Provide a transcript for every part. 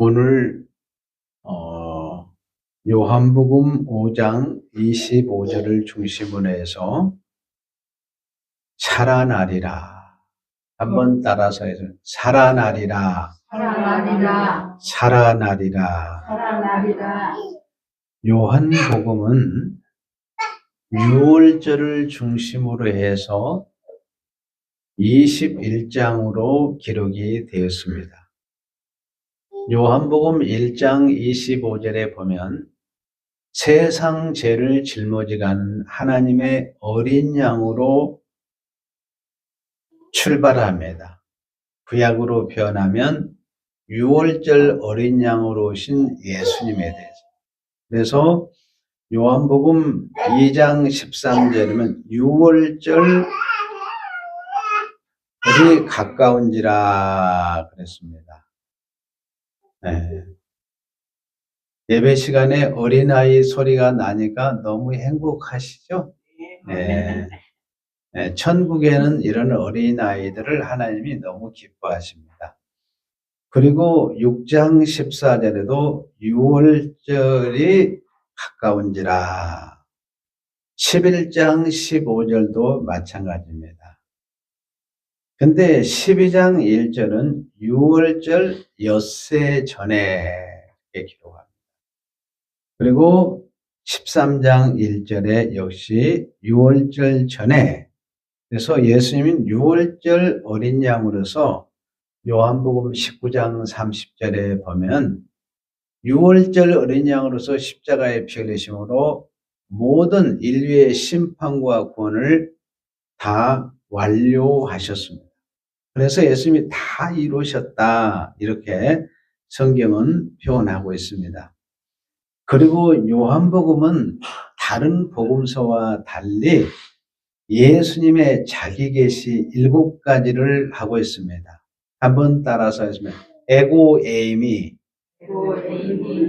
오늘 요한복음 5장 25절을 중심으로 해서 살아나리라. 한번 따라서 해서 살아나리라. 살아나리라. 살아나리라. 살아나리라. 요한복음은 6월절을 중심으로 해서 21장으로 기록이 되었습니다. 요한복음 1장 25절에 보면 세상 죄를 짊어지가는 하나님의 어린 양으로 출발합니다. 구약으로 표현하면 6월절 어린 양으로 오신 예수님에 대해서. 그래서 요한복음 2장 13절이면 6월절이 가까운지라 그랬습니다. 네. 예배 시간에 어린아이 소리가 나니까 너무 행복하시죠? 네. 네. 천국에는 이런 어린아이들을 하나님이 너무 기뻐하십니다. 그리고 6장 14절에도 6월절이 가까운지라. 11장 15절도 마찬가지입니다. 근데 12장 1절은 6월절 엿새 전에 기록합니다. 그리고 13장 1절에 역시 6월절 전에, 그래서 예수님은 6월절 어린 양으로서 요한복음 19장 30절에 보면 6월절 어린 양으로서 십자가에 피 흘리심으로 모든 인류의 심판과 구원을 다 완료하셨습니다. 그래서 예수님이 다 이루셨다, 이렇게 성경은 표현하고 있습니다. 그리고 요한복음은 다른 복음서와 달리 예수님의 자기 계시 7가지를 하고 있습니다. 한번 따라서 하시면 에고에이미.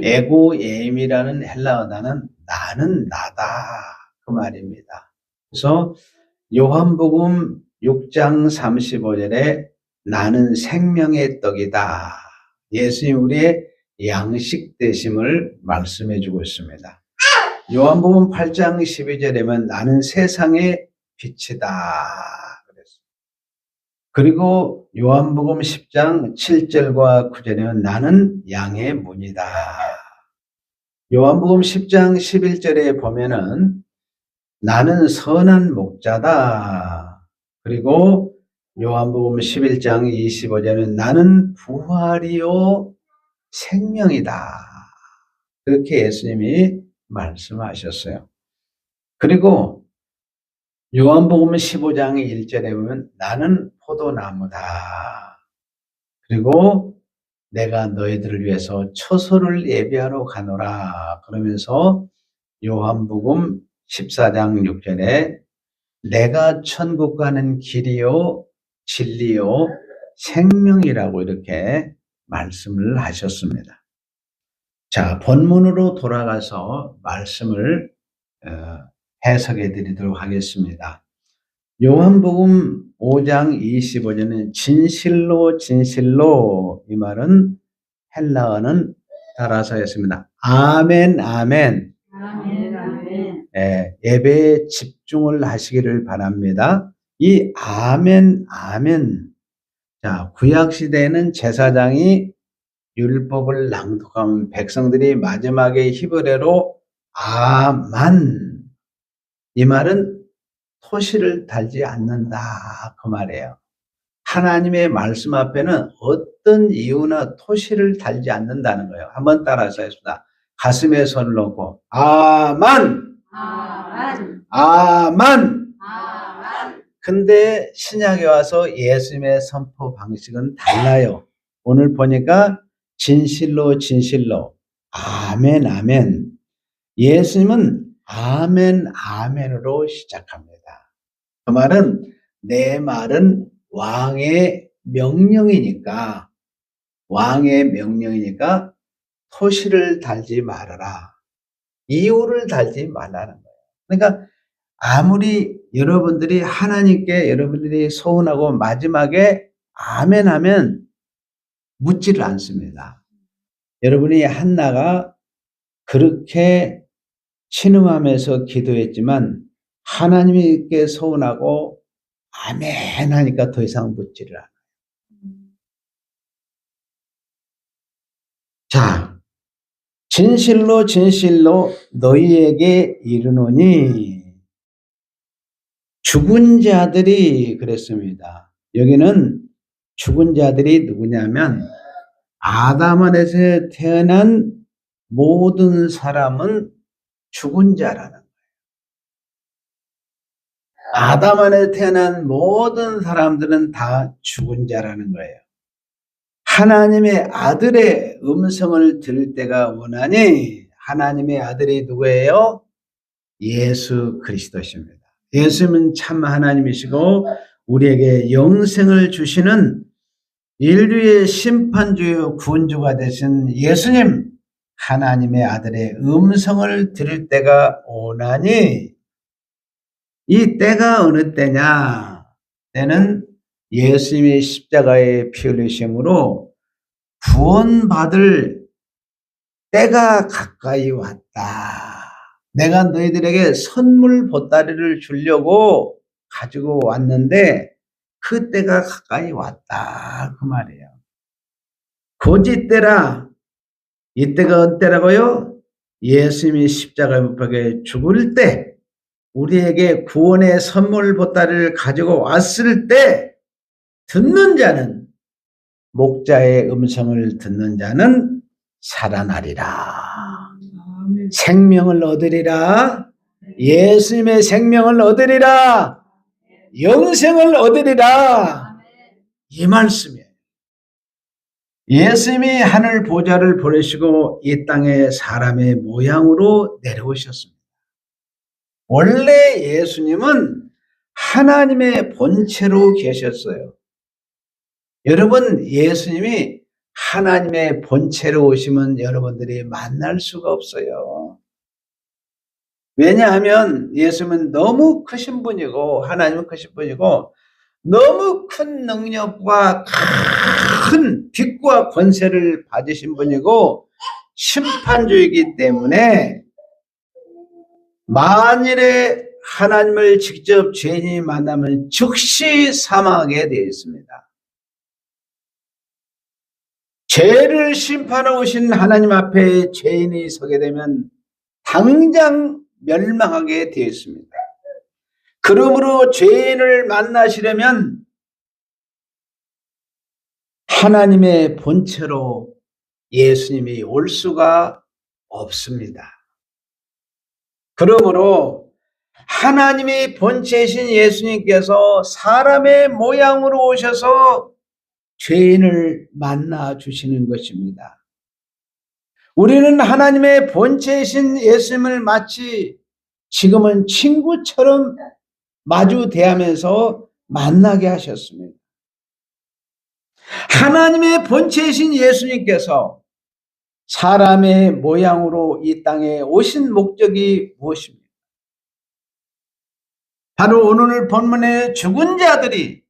에고에임이라는 헬라어 단어는 나는 나다, 그 말입니다. 그래서 요한복음 6장 35절에 나는 생명의 떡이다. 예수님 우리의 양식 되심을 말씀해 주고 있습니다. 요한복음 8장 12절에는 나는 세상의 빛이다. 그리고 요한복음 10장 7절과 9절에는 나는 양의 문이다. 요한복음 10장 11절에 보면은 나는 선한 목자다. 그리고 요한복음 11장 25절에는 나는 부활이요 생명이다. 그렇게 예수님이 말씀하셨어요. 그리고 요한복음 15장 1절에 보면 나는 포도나무다. 그리고 내가 너희들을 위해서 처소를 예비하러 가노라. 그러면서 요한복음 14장 6절에 내가 천국 가는 길이요 진리요 생명이라고 이렇게 말씀을 하셨습니다. 자, 본문으로 돌아가서 말씀을 해석해 드리도록 하겠습니다. 요한복음 5장 25절은 진실로 진실로, 이 말은 헬라어는 따라서 했습니다. 아멘 아멘. 아멘, 아멘. 예배에 집중을 하시기를 바랍니다. 이 아멘 아멘. 자, 구약시대에는 제사장이 율법을 낭독하면 백성들이 마지막에 히브리어로 아만, 이 말은 토시를 달지 않는다, 그 말이에요. 하나님의 말씀 앞에는 어떤 이유나 토시를 달지 않는다는 거예요. 한번 따라서 했습니다. 가슴에 손을 놓고 아만, 아멘. 아만. 아멘. 근데 신약에 와서 예수님의 선포 방식은 달라요. 오늘 보니까 진실로 진실로 아멘 아멘. 예수님은 아멘 아멘으로 시작합니다. 그 말은 내 말은 왕의 명령이니까 토시를 달지 말아라, 이유를 달지 말라는 거예요. 그러니까 아무리 여러분들이 하나님께 여러분들이 소원하고 마지막에 아멘 하면 묻지를 않습니다. 여러분이 한나가 그렇게 신음하면서 기도했지만 하나님께 서운하고 아멘 하니까 더 이상 묻지를 않아요. 자, 진실로 진실로 너희에게 이르노니 죽은 자들이 그랬습니다. 여기는 죽은 자들이 누구냐면 아담 안에서 태어난 모든 사람은 죽은 자라는 거예요. 아담 안에 태어난 모든 사람들은 다 죽은 자라는 거예요. 하나님의 아들의 음성을 들을 때가 오나니 하나님의 아들이 누구예요? 예수 그리스도십니다. 예수님은 참 하나님이시고 우리에게 영생을 주시는 인류의 심판주요 구원주가 되신 예수님, 하나님의 아들의 음성을 들을 때가 오나니 이 때가 어느 때냐? 때는 예수님의 십자가의 피 흘리심으로 구원받을 때가 가까이 왔다. 내가 너희들에게 선물 보따리를 주려고 가지고 왔는데 그 때가 가까이 왔다. 그 말이에요. 고지 때라. 이때가 어느 때라고요? 예수님이 십자가에 못 박혀 죽을 때 우리에게 구원의 선물 보따리를 가지고 왔을 때 듣는 자는 목자의 음성을 듣는 자는 살아나리라. 생명을 얻으리라. 예수님의 생명을 얻으리라. 영생을 얻으리라. 이 말씀이에요. 예수님이 하늘 보좌를 버리시고 이 땅에 사람의 모양으로 내려오셨습니다. 원래 예수님은 하나님의 본체로 계셨어요. 여러분, 예수님이 하나님의 본체로 오시면 여러분들이 만날 수가 없어요. 왜냐하면 예수님은 너무 크신 분이고 하나님은 크신 분이고 너무 큰 능력과 큰 빛과 권세를 받으신 분이고 심판주이기 때문에 만일에 하나님을 직접 죄인이 만나면 즉시 사망하게 되어 있습니다. 죄를 심판하러 오신 하나님 앞에 죄인이 서게 되면 당장 멸망하게 되어 있습니다. 그러므로 죄인을 만나시려면 하나님의 본체로 예수님이 올 수가 없습니다. 그러므로 하나님의 본체이신 예수님께서 사람의 모양으로 오셔서 죄인을 만나 주시는 것입니다. 우리는 하나님의 본체이신 예수님을 마치 지금은 친구처럼 마주 대하면서 만나게 하셨습니다. 하나님의 본체이신 예수님께서 사람의 모양으로 이 땅에 오신 목적이 무엇입니까? 바로 오늘 본문의 죽은 자들이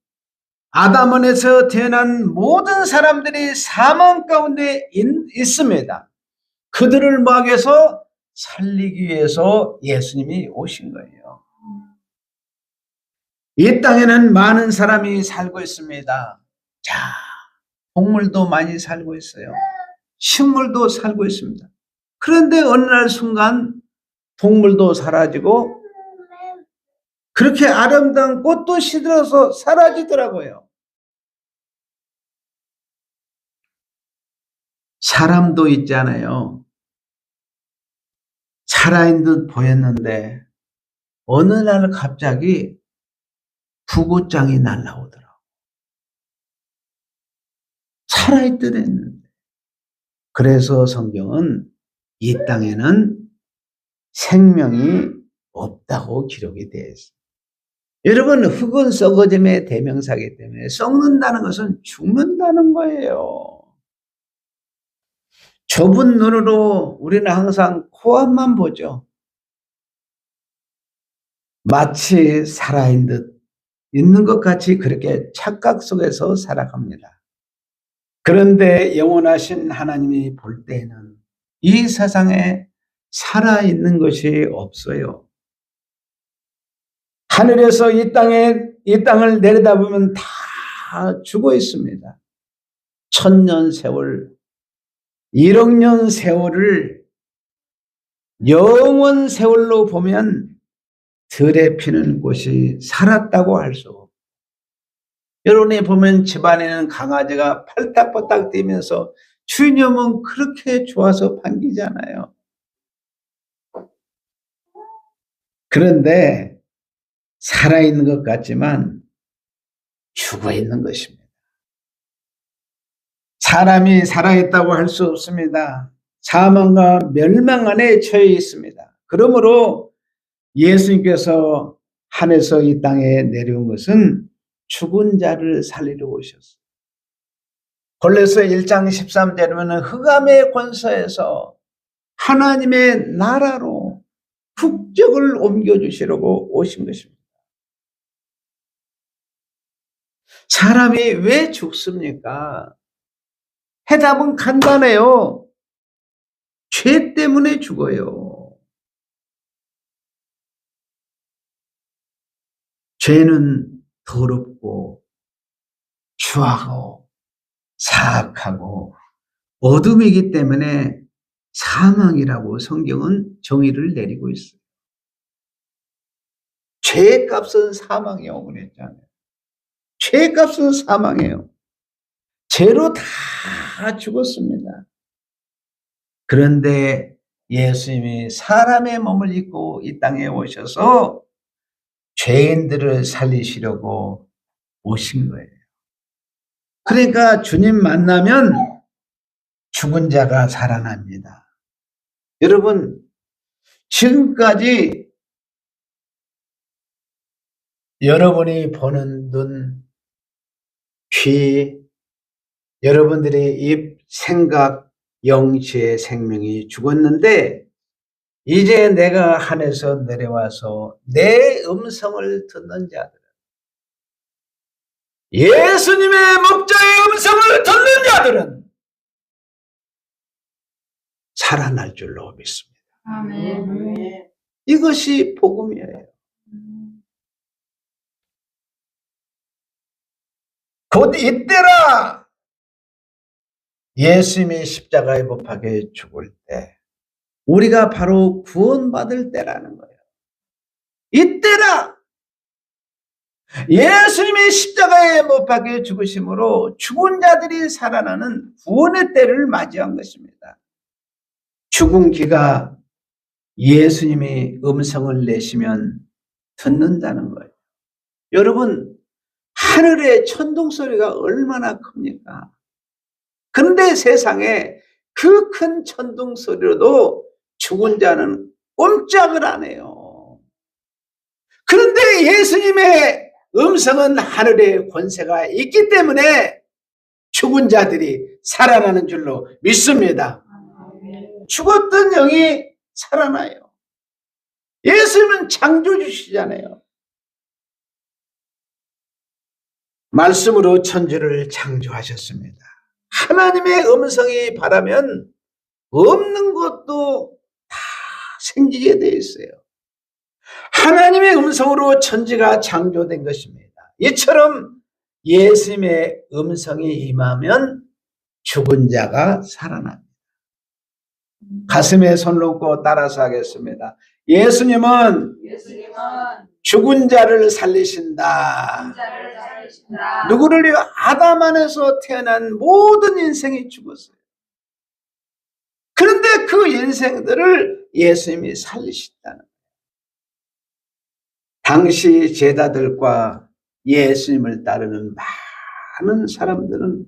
아담 안에서 태어난 모든 사람들이 사망 가운데 있습니다. 그들을 막아서 살리기 위해서 예수님이 오신 거예요. 이 땅에는 많은 사람이 살고 있습니다. 자, 동물도 많이 살고 있어요. 식물도 살고 있습니다. 그런데 어느 날 순간 동물도 사라지고 그렇게 아름다운 꽃도 시들어서 사라지더라고요. 사람도 있잖아요. 살아있는 듯 보였는데 어느 날 갑자기 부고장이 날라오더라고요. 살아있듯 했는데. 그래서 성경은 이 땅에는 생명이 없다고 기록이 되어 있습니다. 여러분, 흙은 썩어짐의 대명사이기 때문에 썩는다는 것은 죽는다는 거예요. 좁은 눈으로 우리는 항상 코앞만 보죠. 마치 살아있는 듯 있는 것 같이 그렇게 착각 속에서 살아갑니다. 그런데 영원하신 하나님이 볼 때에는 이 세상에 살아있는 것이 없어요. 하늘에서 이 땅을 내려다보면 다 죽어 있습니다. 1000년 세월, 1억 년 세월을 영원 세월로 보면 들에 피는 곳이 살았다고 할 수 없어요. 여러분이 보면 집안에는 강아지가 팔딱팔딱 뛰면서 주인님은 그렇게 좋아서 반기잖아요. 그런데 살아있는 것 같지만 죽어있는 것입니다. 사람이 살아있다고 할 수 없습니다. 사망과 멸망 안에 처해 있습니다. 그러므로 예수님께서 하늘에서 이 땅에 내려온 것은 죽은 자를 살리러 오셨어요. 골로새 1장 13절에 보면 흑암의 권세에서 하나님의 나라로 국적을 옮겨주시려고 오신 것입니다. 사람이 왜 죽습니까? 해답은 간단해요. 죄 때문에 죽어요. 죄는 더럽고 추하고 사악하고 어둠이기 때문에 사망이라고 성경은 정의를 내리고 있어요. 죄의 값은 사망이라고 그랬잖아요. 죄의 값은 사망이에요. 죄로 다 죽었습니다. 그런데 예수님이 사람의 몸을 입고 이 땅에 오셔서 죄인들을 살리시려고 오신 거예요. 그러니까 주님 만나면 죽은 자가 살아납니다. 여러분, 지금까지 여러분이 보는 눈, 귀, 여러분들의 입, 생각, 영지의 생명이 죽었는데 이제 내가 하늘에서 내려와서 내 음성을 듣는 자들은, 예수님의 목자의 음성을 듣는 자들은 살아날 줄로 믿습니다. 아멘. 이것이 복음이에요. 곧 이때라 예수님이 십자가에 못 박혀 죽을 때 우리가 바로 구원받을 때라는 거예요. 이때라 예수님이 십자가에 못 박혀 죽으심으로 죽은 자들이 살아나는 구원의 때를 맞이한 것입니다. 죽은 귀가 예수님이 음성을 내시면 듣는다는 거예요. 여러분, 하늘의 천둥 소리가 얼마나 큽니까? 그런데 세상에 그 큰 천둥 소리로도 죽은 자는 꼼짝을 안 해요. 그런데 예수님의 음성은 하늘의 권세가 있기 때문에 죽은 자들이 살아나는 줄로 믿습니다. 죽었던 영이 살아나요. 예수님은 창조주시잖아요. 말씀으로 천지를 창조하셨습니다. 하나님의 음성이 바라면 없는 것도 다 생기게 되어 있어요. 하나님의 음성으로 천지가 창조된 것입니다. 이처럼 예수님의 음성이 임하면 죽은 자가 살아납니다. 가슴에 손 놓고 따라서 하겠습니다. 예수님은 죽은 자를 살리신다. 누구를요? 아담 안에서 태어난 모든 인생이 죽었어요. 그런데 그 인생들을 예수님이 살리신다는 거예요. 당시 제자들과 예수님을 따르는 많은 사람들은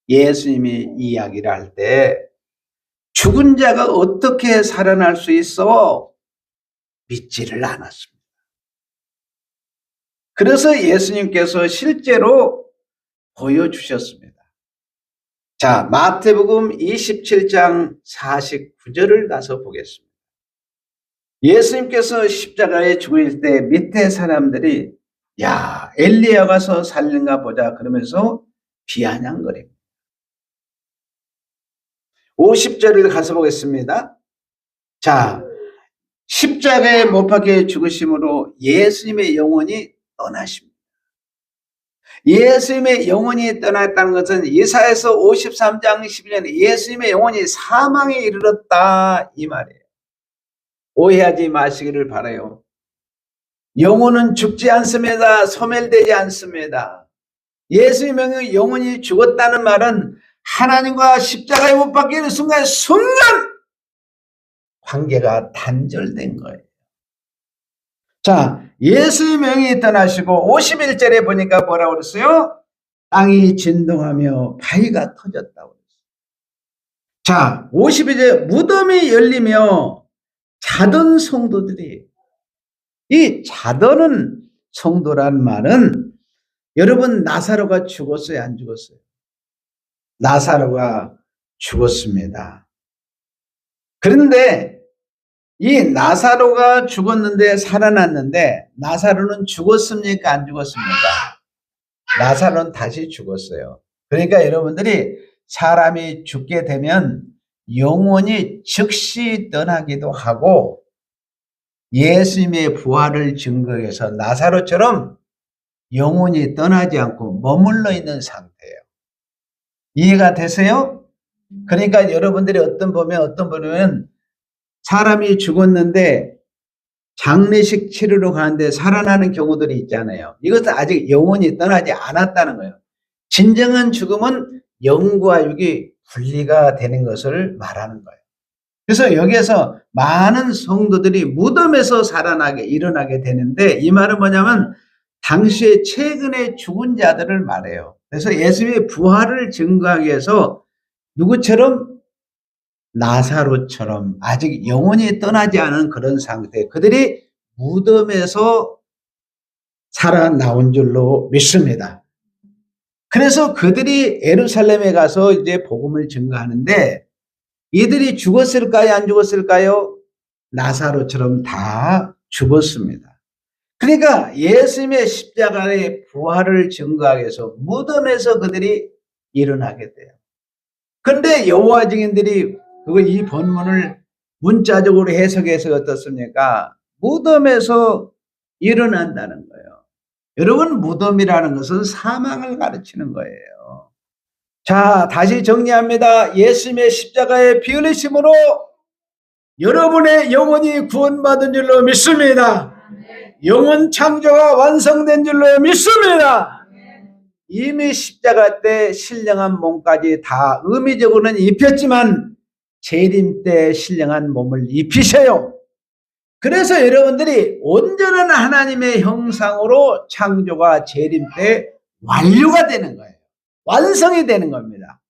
예수님이 이야기를 할 때 죽은 자가 어떻게 살아날 수 있어? 믿지를 않았습니다. 그래서 예수님께서 실제로 보여주셨습니다. 자, 마태복음 27장 49절을 가서 보겠습니다. 예수님께서 십자가에 죽으실 때 밑에 사람들이 야, 엘리야가 가서 살린가 보자 그러면서 비아냥거립니다. 50절을 가서 보겠습니다. 자, 십자가에 못 박혀 죽으심으로 예수님의 영혼이 떠나십니다. 예수님의 영혼이 떠났다는 것은 이사야서 53장 11절에 예수님의 영혼이 사망에 이르렀다 이 말이에요. 오해하지 마시기를 바라요. 영혼은 죽지 않습니다. 소멸되지 않습니다. 예수님의 영혼이 죽었다는 말은 하나님과 십자가에 못 박히는 순간 관계가 단절된 거예요. 자, 예수님의 영이 떠나시고 51절에 보니까 뭐라고 그랬어요? 땅이 진동하며 바위가 터졌다고 그랬어요. 자, 52절 무덤이 열리며 자던 성도들이, 이 자더는 성도란 말은 여러분 나사로가 죽었어요? 안 죽었어요? 나사로가 죽었습니다. 그런데 이 나사로가 죽었는데 살아났는데 나사로는 죽었습니까? 안 죽었습니까? 나사로는 다시 죽었어요. 그러니까 여러분들이 사람이 죽게 되면 영혼이 즉시 떠나기도 하고 예수님의 부활을 증거해서 나사로처럼 영혼이 떠나지 않고 머물러 있는 상태예요. 이해가 되세요? 그러니까 여러분들이 어떤 분은 사람이 죽었는데 장례식 치르러 가는데 살아나는 경우들이 있잖아요. 이것은 아직 영혼이 떠나지 않았다는 거예요. 진정한 죽음은 영과 육이 분리가 되는 것을 말하는 거예요. 그래서 여기에서 많은 성도들이 무덤에서 일어나게 되는데 이 말은 뭐냐면 당시에 최근에 죽은 자들을 말해요. 그래서 예수님의 부활을 증거하기 위해서 누구처럼? 나사로처럼 아직 영혼이 떠나지 않은 그런 상태, 그들이 무덤에서 살아나온 줄로 믿습니다. 그래서 그들이 예루살렘에 가서 이제 복음을 증거하는데 이들이 죽었을까요? 안 죽었을까요? 나사로처럼 다 죽었습니다. 그러니까 예수님의 십자가의 부활을 증거하기 위해서 무덤에서 그들이 일어나게 돼요. 그런데 여호와 증인들이 이 본문을 문자적으로 해석해서 어떻습니까? 무덤에서 일어난다는 거예요. 여러분, 무덤이라는 것은 사망을 가르치는 거예요. 자, 다시 정리합니다. 예수님의 십자가의 피 흘리심으로 여러분의 영혼이 구원받은 줄로 믿습니다. 영혼 창조가 완성된 줄로 믿습니다. 이미 십자가 때 신령한 몸까지 다 의미적으로는 입혔지만 재림 때 신령한 몸을 입히세요. 그래서 여러분들이 온전한 하나님의 형상으로 창조가 재림 때 완료가 되는 거예요. 완성이 되는 겁니다.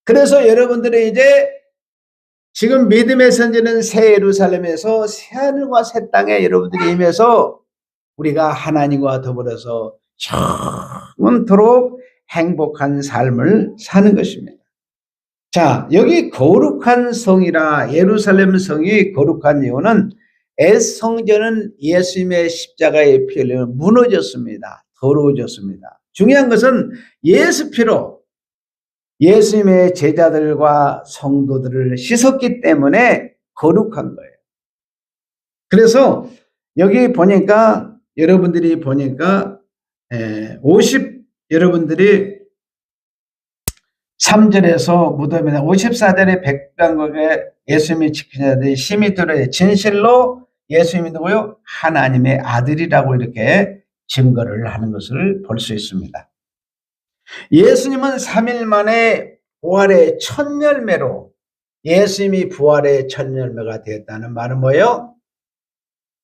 그래서 여러분들이 이제 지금 믿음의 선지는 새 예루살렘에서 새 하늘과 새 땅에 여러분들이 임해서 우리가 하나님과 더불어서 영원토록 행복한 삶을 사는 것입니다. 자, 여기 거룩한 성이라 예루살렘 성이 거룩한 이유는 성전은 예수님의 십자가의 피 흘려 무너졌습니다. 더러워졌습니다. 중요한 것은 예수 피로 예수님의 제자들과 성도들을 씻었기 때문에 거룩한 거예요. 그래서 여기 보니까 여러분들이 보니까 여러분들이 3절에서 무덤이나 54절에 백방국에 예수님이 지킨 자들이 심히 들어 진실로 예수님이 누구요? 하나님의 아들이라고 이렇게 증거를 하는 것을 볼 수 있습니다. 예수님은 3일 만에 부활의 첫 열매로 예수님이 부활의 첫 열매가 되었다는 말은 뭐예요?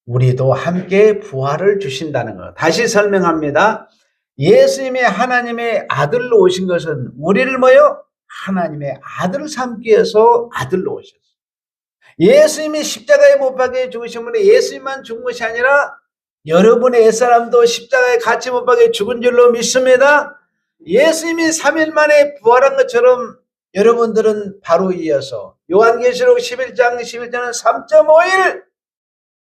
우리도 함께 부활을 주신다는 것. 다시 설명합니다. 예수님이 하나님의 아들로 오신 것은 우리를 뭐요? 하나님의 아들을 삼기 위해서 아들로 오셨어요. 예수님이 십자가에 못 박혀 죽으심으로 예수님만 죽은 것이 아니라 여러분의 옛사람도 십자가에 같이 못 박혀 죽은 줄로 믿습니다. 예수님이 3일 만에 부활한 것처럼 여러분들은 바로 이어서 요한계시록 11장 11절은 3.5일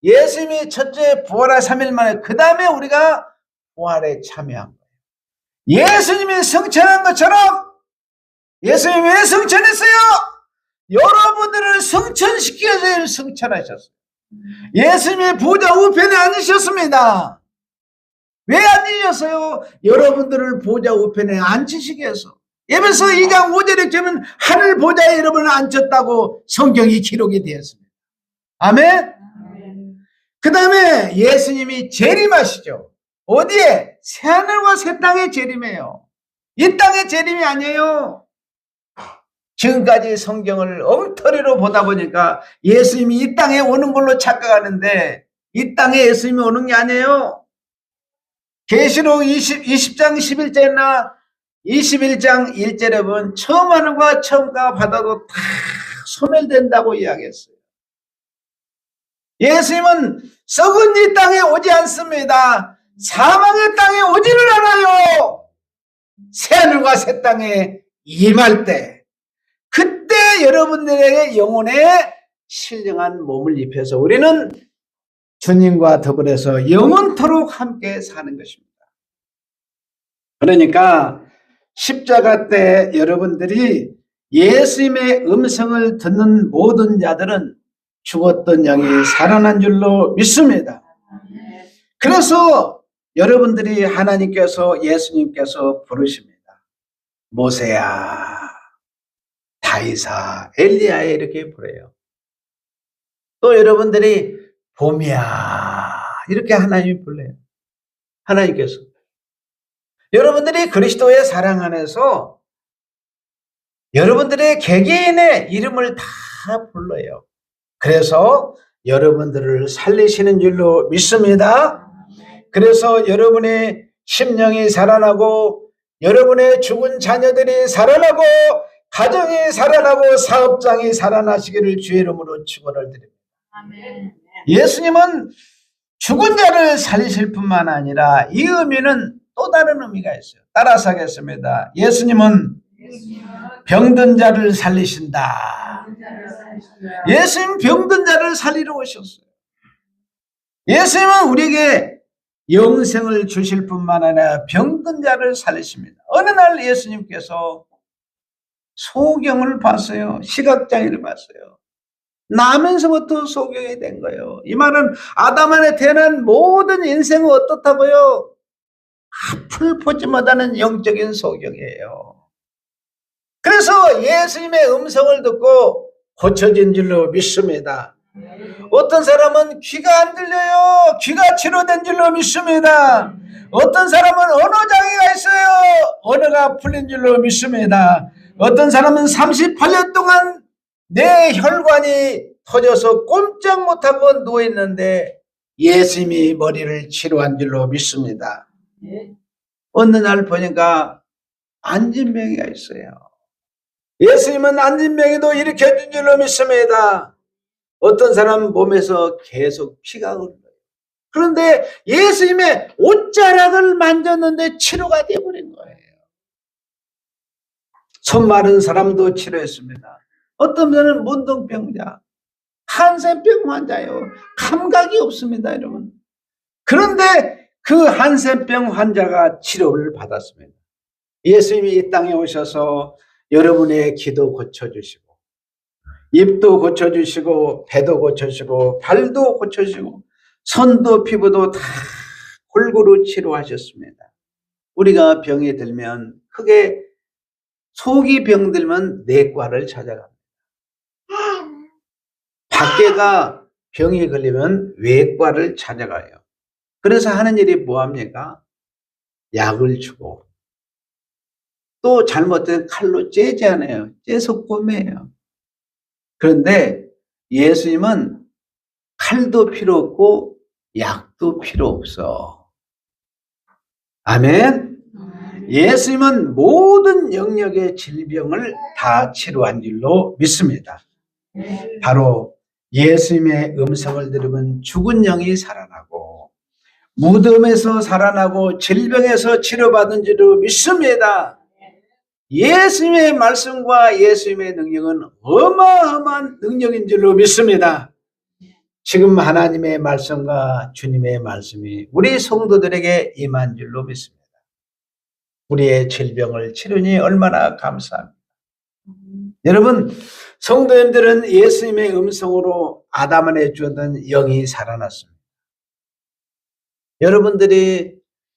예수님이 첫째 부활한 3일 만에 그 다음에 우리가 부활에 참여한 거예요. 예수님이 성천한 것처럼 예수님이 왜 성천했어요? 여러분들을 성천시키기 위해서 성천하셨어요. 예수님의 보좌 우편에 앉으셨습니다. 왜 앉으셨어요? 여러분들을 보좌 우편에 앉히시기 위해서. 에베소 2장 5절에 보면 하늘 보좌에 여러분을 앉혔다고 성경이 기록이 되었습니다. 아멘? 그 다음에 예수님이 재림하시죠. 어디에? 새하늘과 새 땅에 재림해요. 이 땅의 재림이 아니에요. 지금까지 성경을 엉터리로 보다 보니까 예수님이 이 땅에 오는 걸로 착각하는데 이 땅에 예수님이 오는 게 아니에요. 계시록 20장 11절이나 21장 1절에 보면 처음 하늘과 처음과 바다도 다 소멸된다고 이야기했어요. 예수님은 썩은 이 땅에 오지 않습니다. 사망의 땅에 오지를 않아요. 새하늘과 새 땅에 임할 때 그때 여러분들에게 영혼에 신령한 몸을 입혀서 우리는 주님과 더불어서 영원토록 함께 사는 것입니다. 그러니까 십자가 때 여러분들이 예수님의 음성을 듣는 모든 자들은 죽었던 영이 살아난 줄로 믿습니다. 그래서 여러분들이 하나님께서 예수님께서 부르십니다. 모세야, 다이사, 엘리야 이렇게 부르요. 또 여러분들이 봄이야 이렇게 하나님이 불러요. 하나님께서 여러분들이 그리스도의 사랑 안에서 여러분들의 개개인의 이름을 다 불러요. 그래서 여러분들을 살리시는 줄로 믿습니다. 그래서 여러분의 심령이 살아나고 여러분의 죽은 자녀들이 살아나고 가정이 살아나고 사업장이 살아나시기를 주의 이름으로 축원을 드립니다. 아멘. 예수님은 죽은 자를 살리실 뿐만 아니라 이 의미는 또 다른 의미가 있어요. 따라서 하겠습니다. 예수님은 병든 자를 살리신다. 예수님 병든 자를 살리러 오셨어요. 예수님은 우리에게 영생을 주실 뿐만 아니라 병든 자를 살리십니다. 어느 날 예수님께서 소경을 봤어요. 시각장애를 봤어요. 나면서부터 소경이 된 거예요. 이 말은 아담 안에 태어난 모든 인생은 어떻다고요? 앞을 보지 못하는 영적인 소경이에요. 그래서 예수님의 음성을 듣고 고쳐진 줄로 믿습니다. 어떤 사람은 귀가 안 들려요. 귀가 치료된 줄로 믿습니다. 어떤 사람은 언어 장애가 있어요. 언어가 풀린 줄로 믿습니다. 어떤 사람은 38년 동안 내 혈관이 터져서 꼼짝 못하고 누워있는데 예수님이 머리를 치료한 줄로 믿습니다. 어느 날 보니까 안진병이가 있어요. 예수님은 안진병이도 일으켜준 줄로 믿습니다. 어떤 사람 몸에서 계속 피가 흘러요. 그런데 예수님의 옷자락을 만졌는데 치료가 되어버린 거예요. 손 마른 사람도 치료했습니다. 어떤 분은 문둥병자, 한센병 환자예요. 감각이 없습니다, 여러분. 그런데 그 한센병 환자가 치료를 받았습니다. 예수님이 이 땅에 오셔서 여러분의 귀도 고쳐주시고 입도 고쳐주시고 배도 고쳐주시고 발도 고쳐주시고 손도 피부도 다 골고루 치료하셨습니다. 우리가 병이 들면 크게 속이 병들면 내과를 찾아갑니다. 밖에가 병이 걸리면 외과를 찾아가요. 그래서 하는 일이 뭐합니까? 약을 주고 또 잘못된 칼로 째지 않아요. 째서 꿰매요. 그런데 예수님은 칼도 필요 없고 약도 필요 없어. 아멘. 예수님은 모든 영역의 질병을 다 치료한 줄로 믿습니다. 바로 예수님의 음성을 들으면 죽은 영이 살아나고 무덤에서 살아나고 질병에서 치료받은 줄로 믿습니다. 예수님의 말씀과 예수님의 능력은 어마어마한 능력인 줄로 믿습니다. 지금 하나님의 말씀과 주님의 말씀이 우리 성도들에게 임한 줄로 믿습니다. 우리의 질병을 치르니 얼마나 감사합니다. 여러분, 성도님들은 예수님의 음성으로 아담안에 주었던 영이 살아났습니다. 여러분들이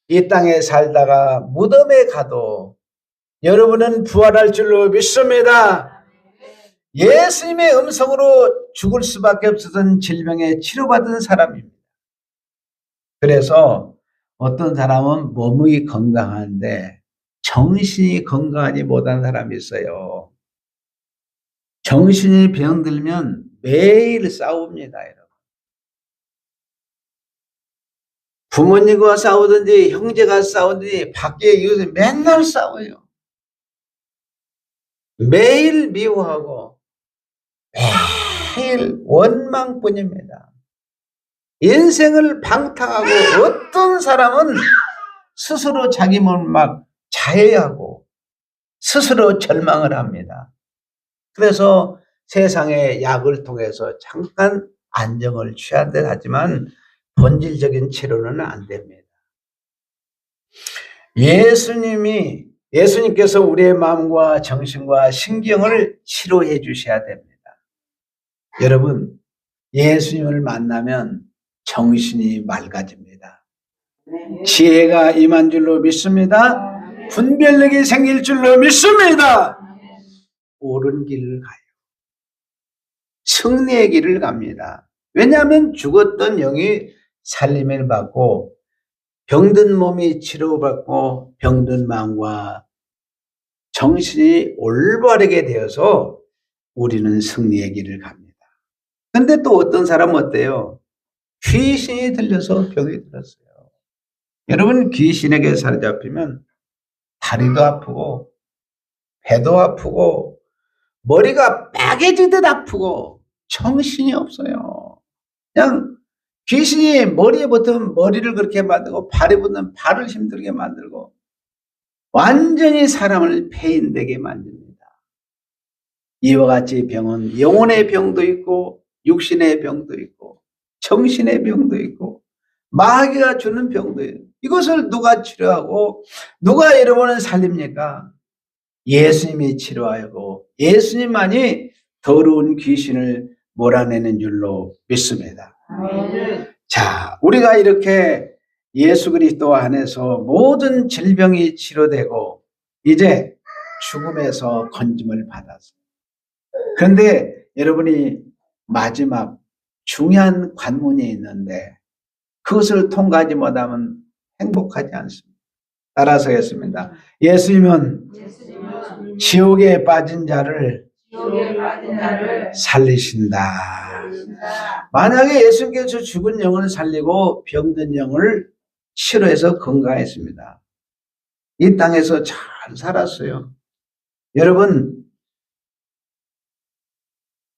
이 땅에 살다가 무덤에 가도 여러분은 부활할 줄로 믿습니다. 예수님의 음성으로 죽을 수밖에 없었던 질병에 치료받은 사람입니다. 그래서 어떤 사람은 몸이 건강한데 정신이 건강하지 못한 사람이 있어요. 정신이 병들면 매일 싸웁니다, 여러분. 부모님과 싸우든지 형제가 싸우든지 밖에 이웃이 맨날 싸워요. 매일 미워하고 매일 원망뿐입니다. 인생을 방탕하고 어떤 사람은 스스로 자기 몸을 막 자해하고 스스로 절망을 합니다. 그래서 세상의 약을 통해서 잠깐 안정을 취한 듯 하지만 본질적인 치료는 안 됩니다. 예수님께서 우리의 마음과 정신과 신경을 치료해 주셔야 됩니다. 여러분, 예수님을 만나면 정신이 맑아집니다. 지혜가 임한 줄로 믿습니다. 분별력이 생길 줄로 믿습니다. 옳은 길을 가요. 승리의 길을 갑니다. 왜냐하면 죽었던 영이 살림을 받고 병든 몸이 치료받고 병든 마음과 정신이 올바르게 되어서 우리는 승리의 길을 갑니다. 근데 또 어떤 사람은 어때요? 귀신이 들려서 병이 들었어요. 여러분, 귀신에게 사로잡히면 다리도 아프고 배도 아프고 머리가 빠개지듯 아프고 정신이 없어요. 그냥 귀신이 머리에 붙으면 머리를 그렇게 만들고 발에 붙으면 발을 힘들게 만들고 완전히 사람을 폐인되게 만듭니다. 이와 같이 병은 영혼의 병도 있고 육신의 병도 있고 정신의 병도 있고 마귀가 주는 병도 있고 이것을 누가 치료하고 누가 여러분을 살립니까? 예수님이 치료하고 예수님만이 더러운 귀신을 몰아내는 줄로 믿습니다. 자, 우리가 이렇게 예수 그리스도 안에서 모든 질병이 치료되고 이제 죽음에서 건짐을 받았어요. 그런데 여러분이 마지막 중요한 관문이 있는데 그것을 통과하지 못하면 행복하지 않습니다. 따라서 하겠습니다. 예수님은 지옥에 빠진 자를 살리신다. 만약에 예수님께서 죽은 영을 살리고 병든 영을 치료해서 건강했습니다. 이 땅에서 잘 살았어요. 여러분,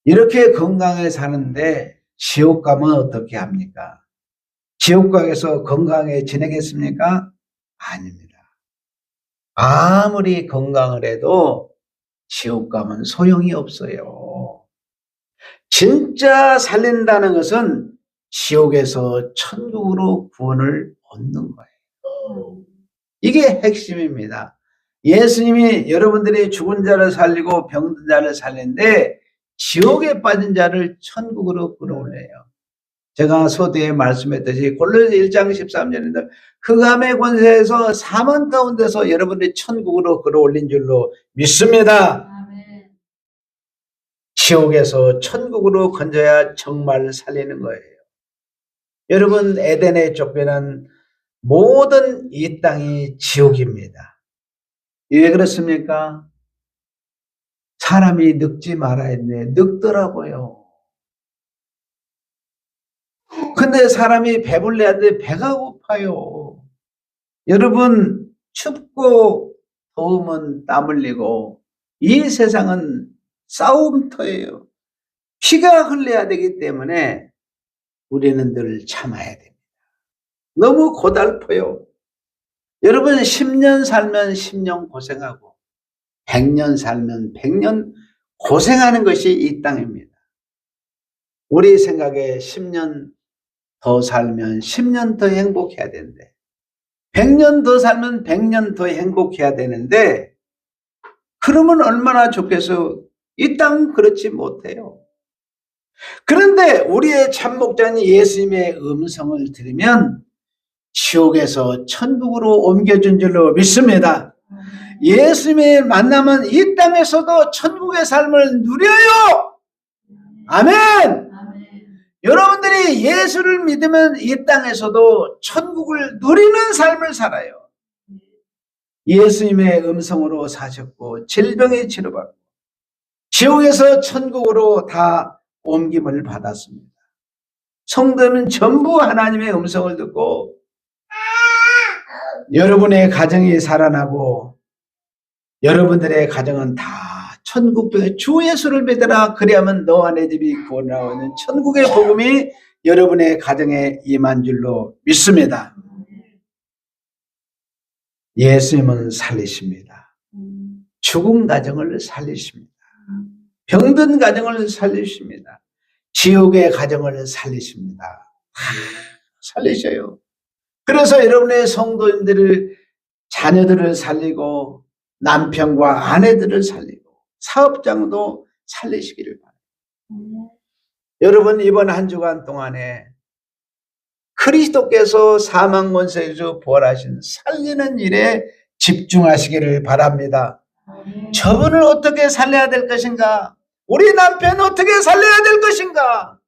이렇게 건강하게 사는데 지옥 가면 어떻게 합니까? 지옥 가서 건강하게 지내겠습니까? 아닙니다. 아무리 건강을 해도 지옥 가면 소용이 없어요. 진짜 살린다는 것은 지옥에서 천국으로 구원을 얻는 거예요. 이게 핵심입니다. 예수님이 여러분들이 죽은 자를 살리고 병든 자를 살리는데 지옥에 빠진 자를 천국으로 끌어올려요. 제가 서두에 말씀했듯이 골로새 1장 13절인데 흑암의 권세에서 사망 가운데서 여러분들이 천국으로 끌어올린 줄로 믿습니다. 아멘. 지옥에서 천국으로 건져야 정말 살리는 거예요. 여러분, 에덴에 쫓겨난 모든 이 땅이 지옥입니다. 왜 그렇습니까? 사람이 늙지 말아야 했는데 늙더라고요. 근데 사람이 배불러야 돼 배가 고파요. 여러분, 춥고 더우면 땀 흘리고 이 세상은 싸움터예요. 피가 흘러야 되기 때문에 우리는 늘 참아야 됩니다. 너무 고달퍼요. 여러분, 10년 살면 10년 고생하고 100년 살면 100년 고생하는 것이 이 땅입니다. 우리 생각에 10년 더 살면 10년 더 행복해야 되는데 100년 더 살면 100년 더 행복해야 되는데 그러면 얼마나 좋겠어. 이 땅은 그렇지 못해요. 그런데 우리의 참목자인 예수님의 음성을 들으면 지옥에서 천국으로 옮겨준 줄로 믿습니다. 예수님의 만남은 이 땅에서도 천국의 삶을 누려요. 아멘. 여러분들이 예수를 믿으면 이 땅에서도 천국을 누리는 삶을 살아요. 예수님의 음성으로 사셨고 질병에 치료받고 지옥에서 천국으로 다 옮김을 받았습니다. 성도는 전부 하나님의 음성을 듣고 여러분의 가정이 살아나고 여러분들의 가정은 다 천국에 주 예수를 믿으라 그리하면 너와 내 집이 구원하오는 천국의 복음이 여러분의 가정에 임한 줄로 믿습니다. 예수님은 살리십니다. 죽은 가정을 살리십니다. 병든 가정을 살리십니다. 지옥의 가정을 살리십니다. 살리셔요. 그래서 여러분의 성도님들을 자녀들을 살리고 남편과 아내들을 살리고 사업장도 살리시기를 바랍니다. 여러분 이번 한 주간 동안에 그리스도께서 사망 권세에서 부활하신 살리는 일에 집중하시기를 바랍니다. 저분을 어떻게 살려야 될 것인가? 우리 남편 어떻게 살려야 될 것인가?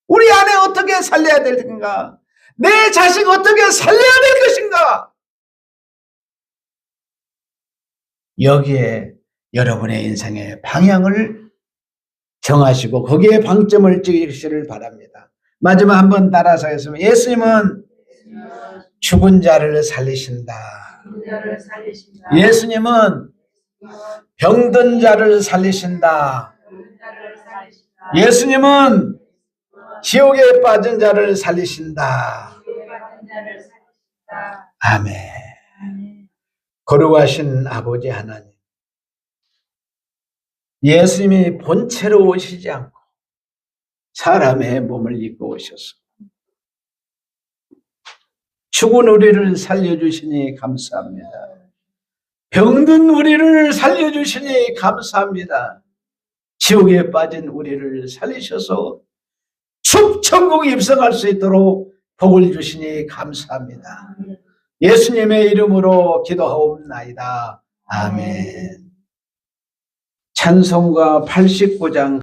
우리 아내 어떻게 살려야 될 것인가? 내 자식 어떻게 살려야 될 것인가? 여기에 여러분의 인생의 방향을 정하시고 거기에 방점을 찍으시기를 바랍니다. 마지막 한번 따라서 하겠습니다. 예수님은 죽은 자를 살리신다. 예수님은 병든 자를 살리신다. 예수님은 지옥에 빠진 자를 살리신다. 아멘. 거룩하신 아버지 하나님, 예수님이 본체로 오시지 않고 사람의 몸을 입고 오셔서 죽은 우리를 살려주시니 감사합니다. 병든 우리를 살려주시니 감사합니다. 지옥에 빠진 우리를 살리셔서 천국에 입성할 수 있도록 복을 주시니 감사합니다. 예수님의 이름으로 기도하옵나이다. 아멘. 찬송가 89장